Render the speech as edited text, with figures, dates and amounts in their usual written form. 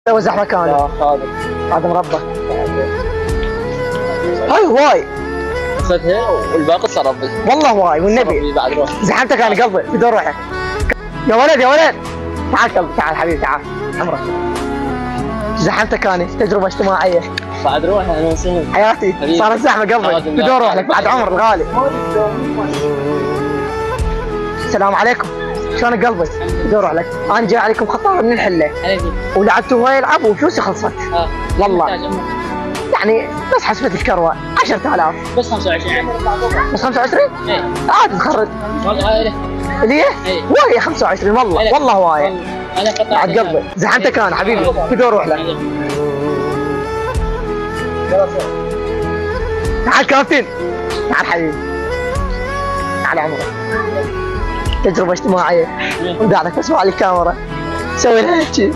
وزع مكانه. لا خالد. هذا مربى. هاي هواي اخذها والباقي صرفي. والله هواي والنبي. بعد روح. زحمتك انا قلبي بدون روحك. يا ولد يا ولد تعال قلبي تعال حبيبي تعال عمرك. زحمتك انا تجربه اجتماعيه. بعد روح انا نسيت. حياتي صارت زحمه قلبي بدون روح لك بعد عمر الغالي. السلام عليكم. شلونك قلبي؟ بدون روح لك. انا جاي عليكم خطاره من الحله. ولعبتوا هواي العاب وفلوسي خلصت. والله. يعني بس حسبت الكروه 10,000 بس 25. بس 25؟ ايه عادي تخرج. والله اللي هي؟ وهي 25 والله والله هوايه. انا قطعت بعد قلبي زحمتك انا حبيبي بدون روح لك. تعال كابتن تعال حبيبي تعال عمرك. تجربه اجتماعيه وداعك اسمع لي الكاميرا سوي لها هيك.